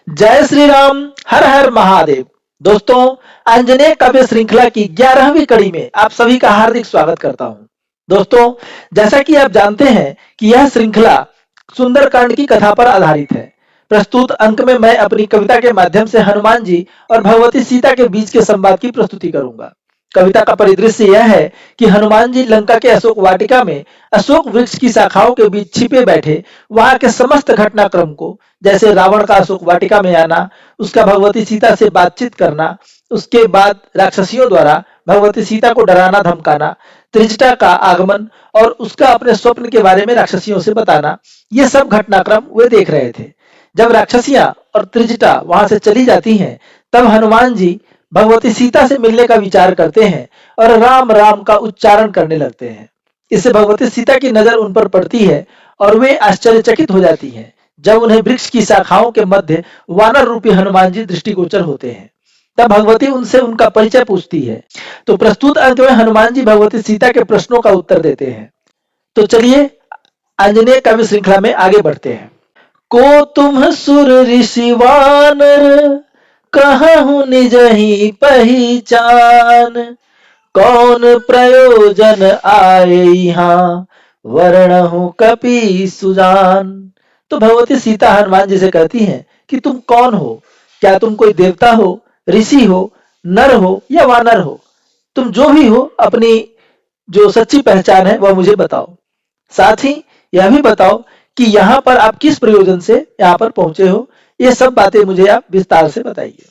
जय श्री राम, हर हर महादेव। दोस्तों, आंजनेय काव्य श्रृंखला की 11वीं कड़ी में आप सभी का हार्दिक स्वागत करता हूं। दोस्तों, जैसा कि आप जानते हैं कि यह श्रृंखला सुंदरकांड की कथा पर आधारित है। प्रस्तुत अंक में मैं अपनी कविता के माध्यम से हनुमान जी और भगवती सीता के बीच के संवाद की प्रस्तुति करूंगा। कविता का परिदृश्य यह है कि हनुमान जी लंका के अशोक वाटिका में अशोक वृक्ष की शाखाओं के बीच छिपे बैठे वहां के समस्त घटनाक्रम को, जैसे रावण का अशोक वाटिका में आना, उसका भगवती सीता से बातचीत करना, उसके बाद राक्षसियों द्वारा भगवती सीता को डराना धमकाना, त्रिजटा का आगमन और उसका अपने स्वप्न के बारे में राक्षसियों से बताना, ये सब घटनाक्रम वे देख रहे थे। जब राक्षसियां और त्रिजटा वहां से चली जाती हैं, तब हनुमान जी भगवती सीता से मिलने का विचार करते हैं और राम राम का उच्चारण करने लगते हैं। इससे भगवती सीता की नजर उन पर पड़ती है और वे आश्चर्यचकित हो जाती हैं जब उन्हें वृक्ष की शाखाओं के मध्य वानर रूपी हनुमान जी दृष्टिगोचर होते हैं। तब भगवती उनसे उनका परिचय पूछती है। तो प्रस्तुत अंक में हनुमान जी भगवती सीता के प्रश्नों का उत्तर देते हैं। तो चलिए आंजनेय काव्य श्रृंखला में आगे बढ़ते हैं। को तुम सुर ऋषि वानर, कहूँ निज ही पहचान, कौन प्रयोजन आए यहाँ, वर्णहु कपि सुजान। तो भगवती सीता हनुमान जी से कहती हैं कि तुम कौन हो, क्या तुम कोई देवता हो, ऋषि हो, नर हो या वानर हो। तुम जो भी हो, अपनी जो सच्ची पहचान है वह मुझे बताओ। साथ ही यह भी बताओ कि यहाँ पर आप किस प्रयोजन से यहाँ पर पहुंचे हो। ये सब बातें मुझे आप विस्तार से बताइए।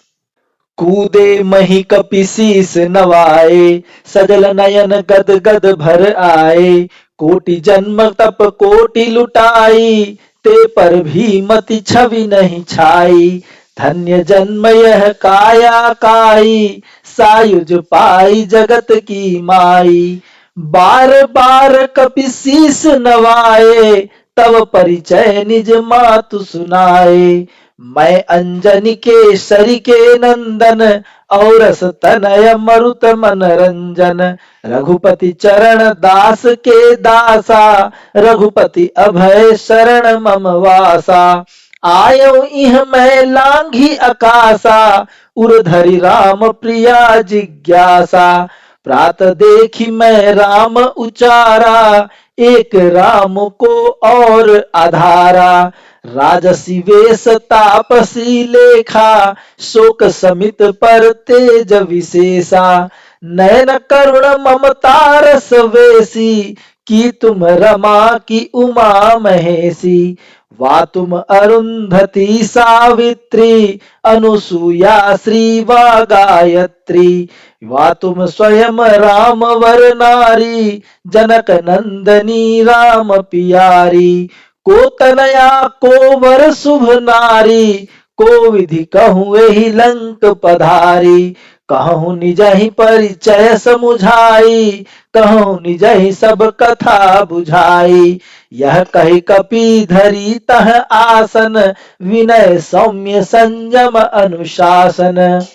कूदे मही कपि शीस नवाए, सजल नयन गद गद भर आए, कोटि जन्म तप कोटि लुटाई, ते पर भी मति छवि नहीं छाई। धन्य जन्म यह काया काई, सायुज पाई जगत की माई। बार बार कपि शीस नवाए, तब परिचय निज मातु सुनाए। मैं अंजनी केसरी के नंदन, औरस तनय मरुत मन रंजन। रघुपति चरण दास के दासा, रघुपति अभय शरण मम वासा। आयो इह मैं लांघी अकासा, उरधरि राम प्रिया जिज्ञासा। प्रात देखी मैं राम उचारा, एक राम को और आधारा। राजसी वेश तापसी लेखा, शोक समित पर तेज विशेषा। नयन करुण ममता रस वेसी, की तुम रमा की उमा महेशी। वा तुम अरुंधति सावित्री, अनुसुया श्री वा गायत्री। वा तुम स्वयं राम वर नारी, जनक नंदनी राम पियारी। को तनया को वर शुभ नारी, को विधि कहूँ एहि लंक पधारी। कहूँ निजहि परिचय समुझाई, कहूँ निजहि सब कथा बुझाई। यह कही कपि धरी तह आसन, विनय सौम्य संयम अनुशासन।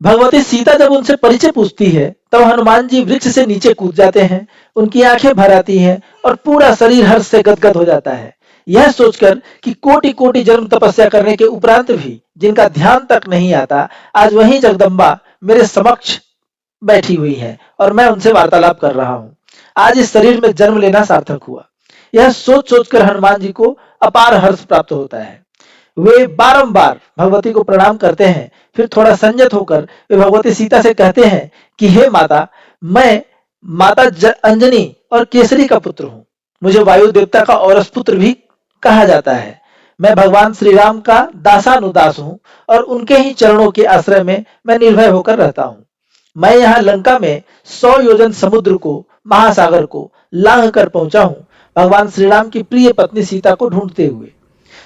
भगवती सीता जब उनसे परिचय पूछती है, तब हनुमान जी वृक्ष से नीचे कूद जाते हैं। उनकी आंखें भर आती हैं और पूरा शरीर हर्ष से गदगद हो जाता है, यह सोचकर कि कोटि कोटि जन्म तपस्या करने के उपरांत भी जिनका ध्यान तक नहीं आता, आज वही जगदम्बा मेरे समक्ष बैठी हुई है और मैं उनसे वार्तालाप कर रहा हूँ। आज इस शरीर में जन्म लेना सार्थक हुआ। यह सोच सोचकर हनुमान जी को अपार हर्ष प्राप्त होता है। वे बारंबार भगवती को प्रणाम करते हैं। फिर थोड़ा संयत होकर वे भगवती सीता से कहते हैं कि हे माता, मैं माता अंजनी और केसरी का पुत्र हूँ। मुझे वायु देवता का औरस पुत्र भी कहा जाता है। मैं भगवान श्री राम का दासानुदास हूँ और उनके ही चरणों के आश्रय में मैं निर्भय होकर रहता हूँ। मैं यहाँ लंका में 100 योजन समुद्र को, महासागर को लांघ कर पहुंचा हूँ, भगवान श्री राम की प्रिय पत्नी सीता को ढूंढते हुए।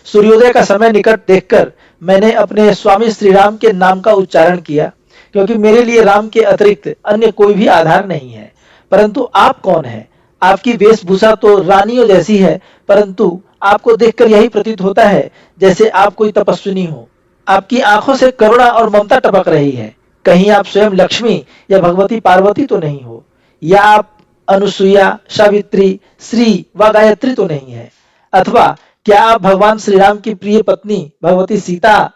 सूर्योदय का समय निकट देखकर मैंने अपने स्वामी श्री राम के नाम का उच्चारण किया, क्योंकि मेरे लिए राम के अतिरिक्त अन्य कोई भी आधार नहीं है। परंतु आप कौन हैं? आपकी वेशभूषा तो रानियों जैसी है, परंतु आपको देखकर यही प्रतीत होता है जैसे आप कोई तपस्विनी हो। आपकी आंखों से करुणा और ममता टपक रही है। कहीं आप स्वयं लक्ष्मी या भगवती पार्वती तो नहीं हो, या आप अनुसुईया, सावित्री, श्री व गायत्री तो नहीं है, अथवा क्या आप भगवान श्री राम की प्रिय पत्नी भगवती सीता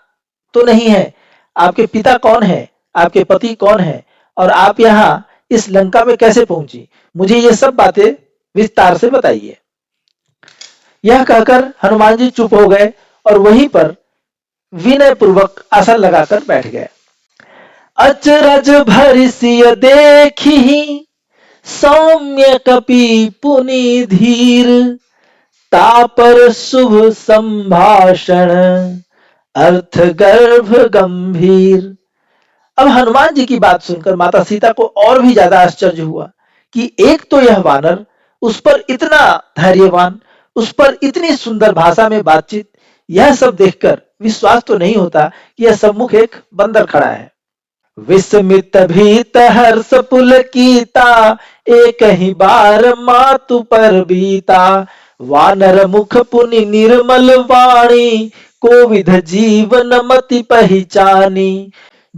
तो नहीं है, आपके पिता कौन है, आपके पति कौन है और आप यहाँ इस लंका में कैसे पहुंची, मुझे ये सब बातें विस्तार से बताइए। यह कहकर हनुमान जी चुप हो गए और वहीं पर विनय पूर्वक आसन लगाकर बैठ गए। अचरज भरि सिय देखी सौम्य कपि पुनि धीर, तापर शुभ संभाषण अर्थ गर्भ गंभीर। अब हनुमान जी की बात सुनकर माता सीता को और भी ज्यादा आश्चर्य हुआ कि एक तो यह वानर, उस पर इतना धैर्यवान, उस पर इतनी सुंदर भाषा में बातचीत, यह सब देखकर विश्वास तो नहीं होता कि यह सम्मुख एक बंदर खड़ा है। विस्मित भीत हर्ष पुलकिता, एक ही बार मातु पर बीता, वानर मुख पुनि निर्मल वाणी, कोविध जीवन मति पहचानी।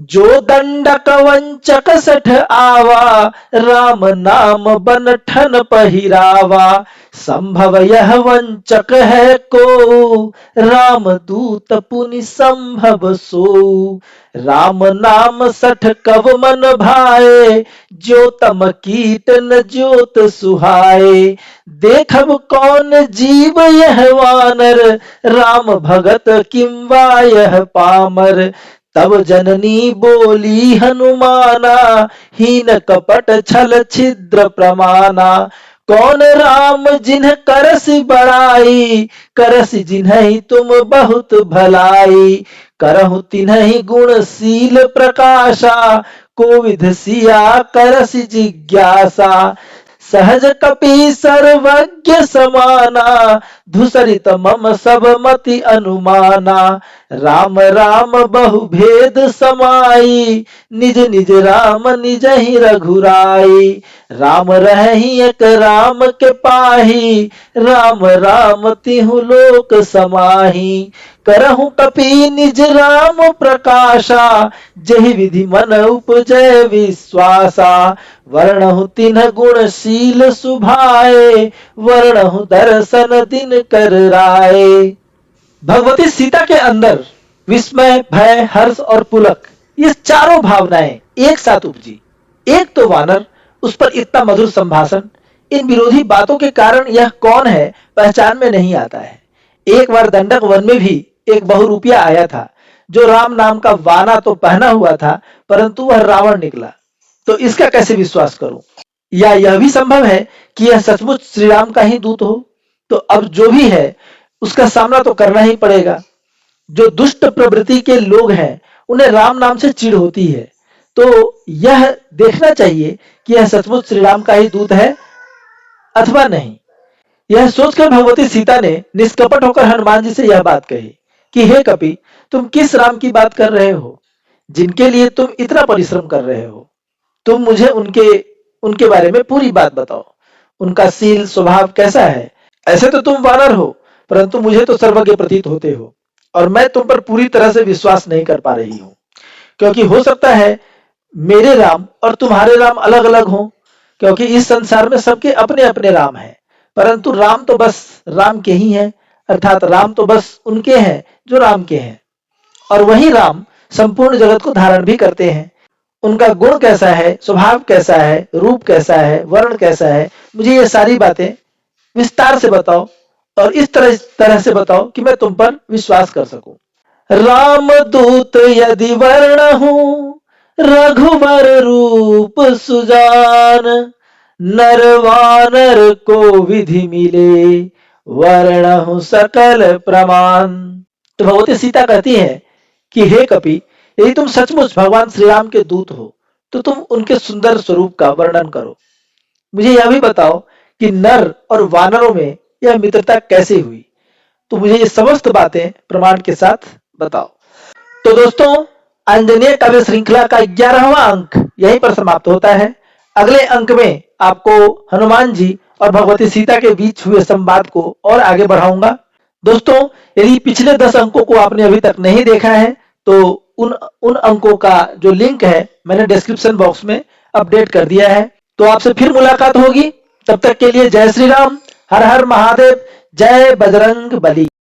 जो दंडक वंचक सठ आवा, राम नाम बन ठन पहिरावा, संभव यह वंचक है को, राम दूत पुनि संभव सो। राम नाम सठ कव मन भाए, ज्योतम कीट न ज्योत सुहाए। देखब कौन जीव यह वानर, राम भगत किंवा यह पामर। तब जननी बोली हनुमाना, हीन कपट छल छिद्र प्रमाना। कौन राम जिन्ह करसि बड़ाई, करसि जिन्हि तुम बहुत भलाई। करहु तिन्हि गुणशील प्रकाशा, कोविध सिया करसि जिज्ञासा। सहज कपि सर्वज्ञ समाना, धुसरित मम सब मति अनुमाना। राम राम बहु भेद समाई, निज निज राम निज ही रघुराई। राम रहि एक राम के पाही, राम राम तिहु लोक समाही। करहु कपि निज राम प्रकाशा, जहि विधि मन उपजय विश्वासा। वर्णहु तिन्ह गुणशील सुभाए, वर्णहु दर्शन दिन कर राए। भगवती सीता के अंदर विस्मय, भय, हर्ष और पुलक, ये चारों भावनाएं एक साथ उपजी। एक तो वानर, उस पर इतना मधुर संभाषण, इन विरोधी बातों के कारण यह कौन है पहचान में नहीं आता है। एक बार दंडक वन में भी एक बहुरूपिया आया था, जो राम नाम का वाना तो पहना हुआ था, परंतु वह रावण निकला। तो इसका कैसे विश्वास करूं? या यह भी संभव है कि यह सचमुच श्री राम का ही दूत हो? तो अब जो भी है उसका सामना तो करना ही पड़ेगा। जो दुष्ट प्रवृत्ति के लोग हैं, उन्हें राम नाम से चिढ़ होती है। तो यह देखना चाहिए कि यह सचमुच श्री राम का ही दूत है अथवा नहीं। यह सोचकर भगवती सीता ने निष्कपट होकर हनुमान जी से यह बात कही कि हे कपि, तुम किस राम की बात कर रहे हो, जिनके लिए तुम इतना परिश्रम कर रहे हो? तुम मुझे उनके बारे में पूरी बात बताओ। उनका शील स्वभाव कैसा है? ऐसे तो तुम वानर हो, परंतु मुझे तो सर्वज्ञ प्रतीत होते हो, और मैं तुम पर पूरी तरह से विश्वास नहीं कर पा रही हूं। क्योंकि हो सकता है मेरे राम और तुम्हारे राम अलग अलग हों, क्योंकि इस संसार में सबके अपने अपने राम हैं, परंतु राम तो बस राम के ही हैं, अर्थात राम तो बस उनके हैं जो राम के हैं, और वही राम संपूर्ण जगत को धारण भी करते हैं। उनका गुण कैसा है, स्वभाव कैसा है, रूप कैसा है, वर्ण कैसा है, मुझे ये सारी बातें विस्तार से बताओ, और इस तरह से बताओ कि मैं तुम पर विश्वास कर सकूं। राम दूत यदि वर्ण हूं, रघुवर रूप सुजान। नर वानर को विधि मिले, वर्ण हूं सकल प्रमाण। तो भगवती सीता कहती है कि हे कपि, यदि तुम सचमुच भगवान श्री राम के दूत हो, तो तुम उनके सुंदर स्वरूप का वर्णन करो। मुझे यह भी बताओ कि नर और वानरों में यह मित्रता कैसे हुई। तो मुझे ये समस्त बातें प्रमाण के साथ बताओ। तो दोस्तों, अंजनेय काव्य श्रृंखला का 11वां अंक यहीं पर समाप्त होता है। अगले अंक में आपको हनुमान जी और भगवती सीता के बीच हुए संवाद को और आगे बढ़ाऊंगा। दोस्तों, यदि पिछले 10 अंकों को आपने अभी तक नहीं देखा है, तो उन अंकों का जो लिंक है मैंने डिस्क्रिप्शन बॉक्स में अपडेट कर दिया है। तो आपसे फिर मुलाकात होगी। तब तक के लिए जय श्री राम, हर हर महादेव, जय बजरंग बली।